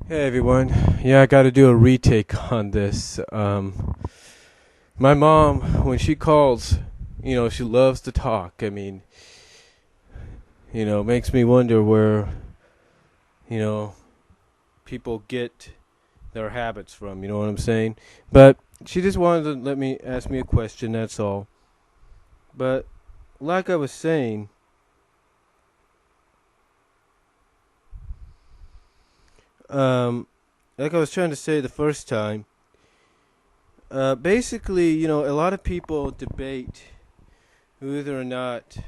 Hey everyone. Yeah, I got to do a retake on this. My mom, when she calls, she loves to talk. I mean, makes me wonder where, you know, people get their habits from. You know what I'm saying? But she just wanted to let me ask me a question. That's all. But like I was saying, like I was trying to say the first time. Basically, a lot of people debate whether or not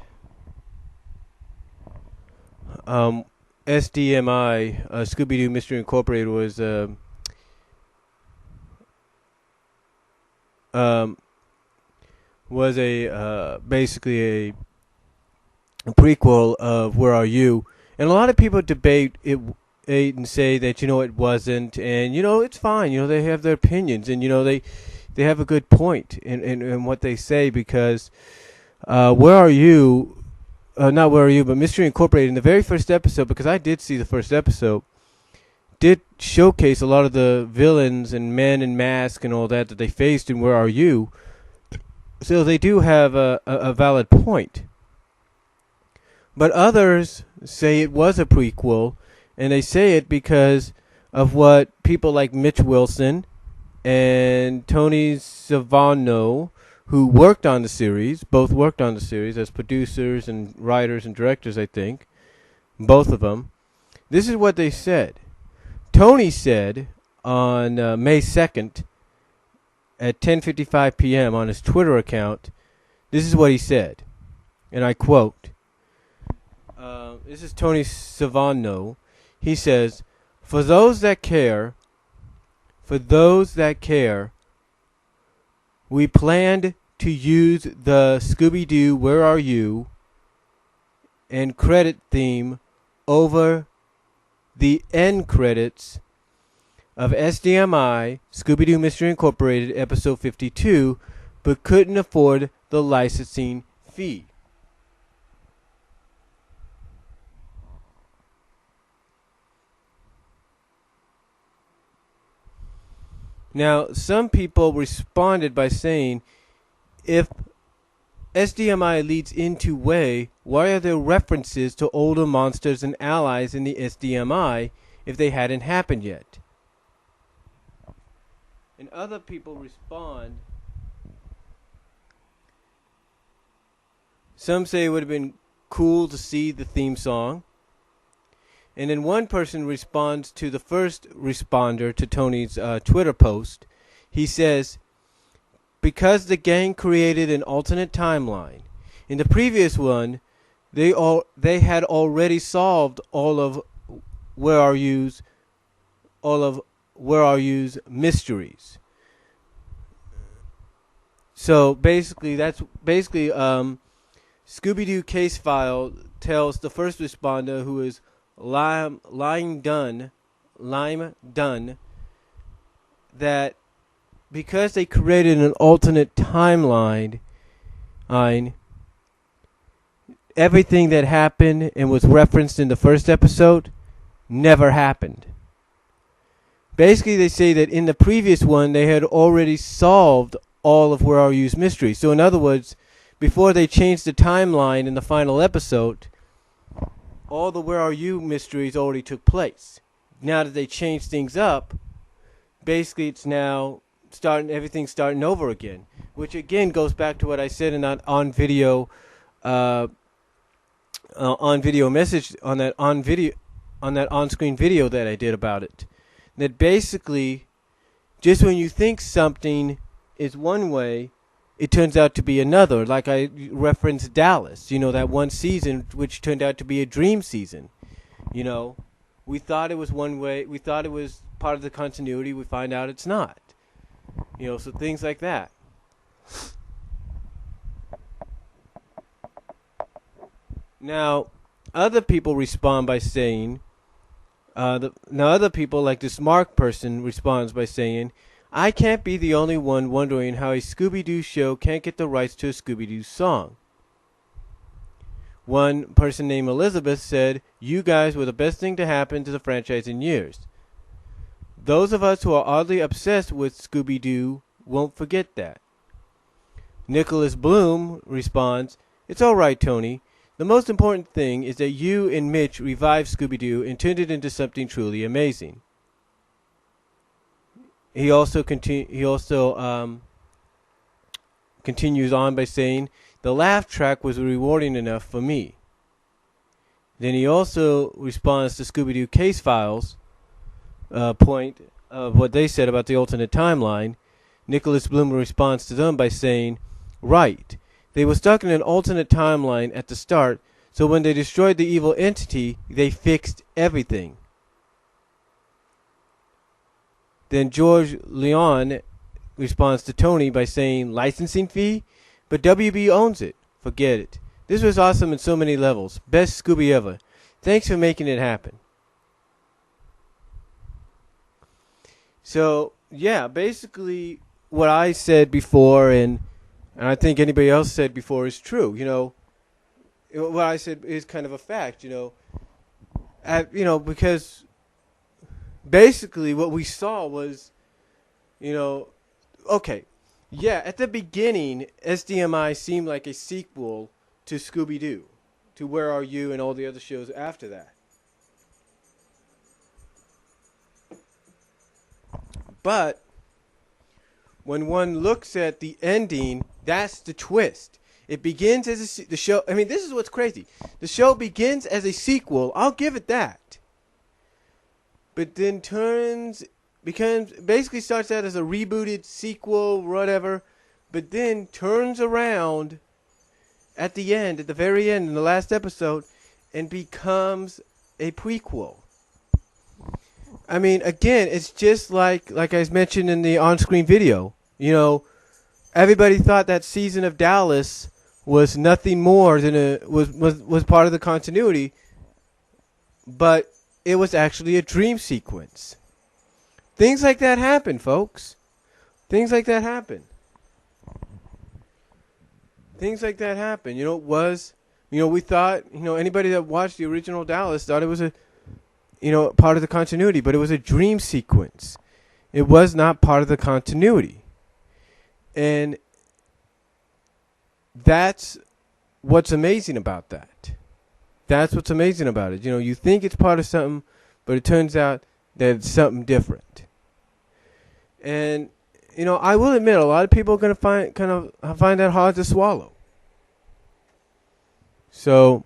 SDMI, Scooby-Doo Mystery Incorporated, um, was basically a prequel of Where Are You? And a lot of people debate it and say that it wasn't, and it's fine. They have their opinions, and they have a good point in what they say because Where Are You? Not Where Are You, but Mystery Incorporated in the very first episode, because I did see the first episode, did showcase a lot of the villains and men in mask and all that they faced in Where Are You. So they do have a valid point. But others say it was a prequel, and they say it because of what people like Mitch Wilson and Tony Cervone, who worked on the series, both worked on the series as producers and writers and directors, I think, both of them. This is what they said. Tony said on May 2nd at 10:55 p.m. on his Twitter account, this is what he said, and I quote, this is Tony Cervone. He says, for those that care, we planned to use the Scooby-Doo Where Are You and credit theme over the end credits of SDMI, Scooby-Doo Mystery Incorporated, episode 52, but couldn't afford the licensing fee. Now, some people responded by saying, if SDMI leads into Way, why are there references to older monsters and allies in the SDMI if they hadn't happened yet? And other people respond, some say it would have been cool to see the theme song. And then one person responds to the first responder to Tony's Twitter post. He says, because the gang created an alternate timeline. In the previous one, they had already solved all of Where Are You's mysteries. So basically, Scooby-Doo case file tells the first responder, who is Lime Dunn, that because they created an alternate timeline, everything that happened and was referenced in the first episode never happened. Basically, they say that in the previous one, they had already solved all of Where Are You's mysteries. So in other words, before they changed the timeline in the final episode, all the Where Are You mysteries already took place. Now that they changed things up, basically it's now everything's starting over again, which again goes back to what I said in that on video message, on that on-screen video that I did about it. That basically, just when you think something is one way, it turns out to be another. Like I referenced Dallas, that one season which turned out to be a dream season. We thought it was one way. We thought it was part of the continuity. We find out it's not. So things like that. Now, other people respond by saying, other people like this Mark person responds by saying, I can't be the only one wondering how a Scooby-Doo show can't get the rights to a Scooby-Doo song. One person named Elizabeth said, you guys were the best thing to happen to the franchise in years. Those of us who are oddly obsessed with Scooby-Doo won't forget that. Nicholas Bloom responds, "It's all right, Tony. The most important thing is that you and Mitch revived Scooby-Doo and turned it into something truly amazing." He also continues on by saying, "The laugh track was rewarding enough for me." Then he also responds to Scooby-Doo case files point of what they said about the alternate timeline. Nicholas Bloom responds to them by saying, "Right. They were stuck in an alternate timeline at the start, so when they destroyed the evil entity, they fixed everything." Then George Leon responds to Tony by saying, "Licensing fee? But WB owns it. Forget it. This was awesome in so many levels. Best Scooby ever. Thanks for making it happen." So, yeah, basically what I said before and I think anybody else said before is true. What I said is kind of a fact, because basically what we saw was, okay, yeah, at the beginning, SDMI seemed like a sequel to Scooby-Doo, to Where Are You and all the other shows after that. But when one looks at the ending, that's the twist. It begins as the show. I mean, this is what's crazy. The show begins as a sequel. I'll give it that. But then basically starts out as a rebooted sequel, whatever. But then turns around at the end, at the very end, in the last episode, and becomes a prequel. I mean, again, it's just like I mentioned in the on-screen video. Everybody thought that season of Dallas was nothing more than was part of the continuity, but it was actually a dream sequence. Things like that happen, folks. Things like that happen. Things like that happen. We thought, anybody that watched the original Dallas thought it was part of the continuity, but it was a dream sequence. It was not part of the continuity. And that's what's amazing about that. That's what's amazing about it. You think it's part of something, but it turns out that it's something different. And, I will admit, a lot of people are going to find that hard to swallow. So,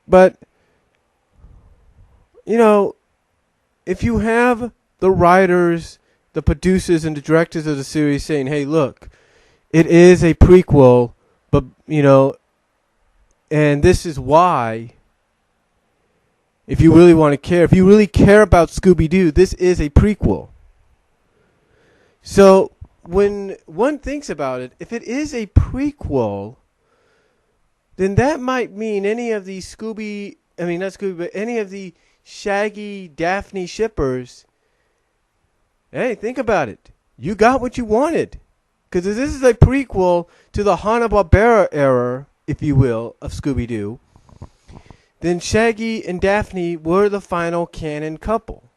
but, if you have the writers, the producers, and the directors of the series saying, "Hey, look, it is a prequel, but, and this is why, if you really want to care, if you really care about Scooby-Doo, this is a prequel." So, when one thinks about it, if it is a prequel, then that might mean any of the any of the Shaggy, Daphne shippers, hey, think about it. You got what you wanted. Because if this is a prequel to the Hanna-Barbera era, if you will, of Scooby-Doo, then Shaggy and Daphne were the final canon couple.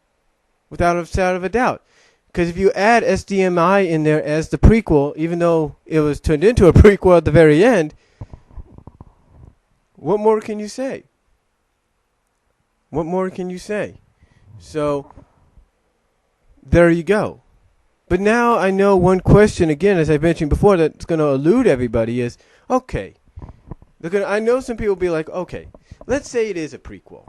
Without a shadow of a doubt. Because if you add SDMI in there as the prequel, even though it was turned into a prequel at the very end, what more can you say? What more can you say? So, there you go. But now I know one question, again, as I mentioned before, that's going to elude everybody is, okay, I know some people will be like, okay, let's say it is a prequel.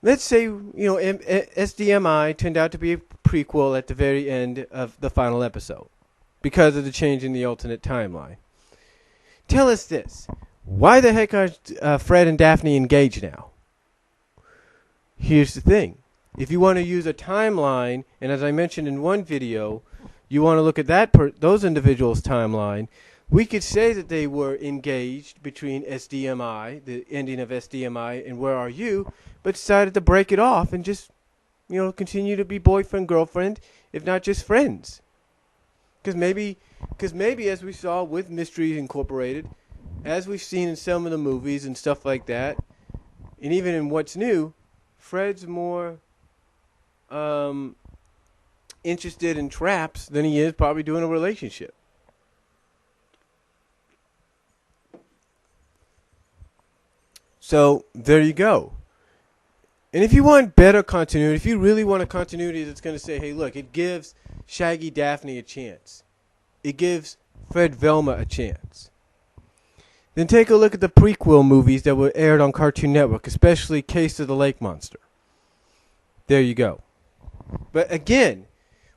Let's say, SDMI turned out to be a prequel at the very end of the final episode because of the change in the alternate timeline. Tell us this. Why the heck are Fred and Daphne engaged now? Here's the thing. If you want to use a timeline, and as I mentioned in one video, you want to look at those individuals' timeline, we could say that they were engaged between SDMI, the ending of SDMI, and Where Are You, but decided to break it off and just, continue to be boyfriend, girlfriend, if not just friends. Because maybe, as we saw with Mysteries Incorporated, as we've seen in some of the movies and stuff like that, and even in What's New, Fred's more interested in traps than he is probably doing a relationship. So there you go. And if you want better continuity, if you really want a continuity that's going to say, hey, look, it gives Shaggy Daphne a chance. It gives Fred Velma a chance. Then take a look at the prequel movies that were aired on Cartoon Network, especially Case of the Lake Monster. There you go. But again,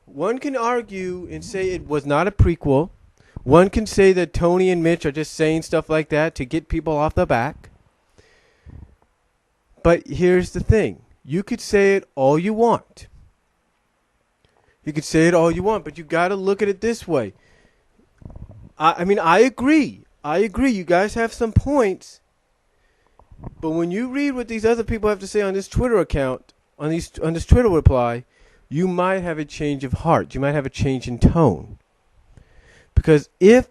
one can argue and say it was not a prequel. One can say that Tony and Mitch are just saying stuff like that to get people off the back. But here's the thing. You could say it all you want. You could say it all you want, but you got to look at it this way. I mean, I agree. You guys have some points. But when you read what these other people have to say on this Twitter account, on this Twitter reply, you might have a change of heart. You might have a change in tone. Because if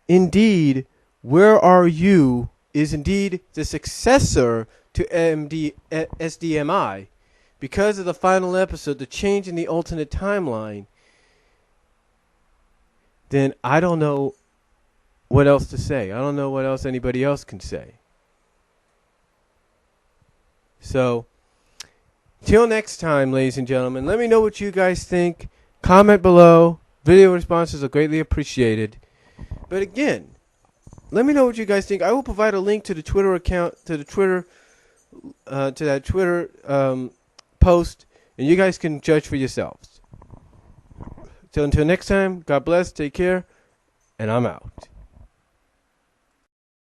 indeed Where Are You is indeed the successor to SDMI, because of the final episode, the change in the alternate timeline, then I don't know what else to say. I don't know what else anybody else can say. So, till next time, ladies and gentlemen, let me know what you guys think. Comment below. Video responses are greatly appreciated. But again, let me know what you guys think. I will provide a link to the Twitter account, to that Twitter post, and you guys can judge for yourselves. So until next time, God bless, take care, and I'm out.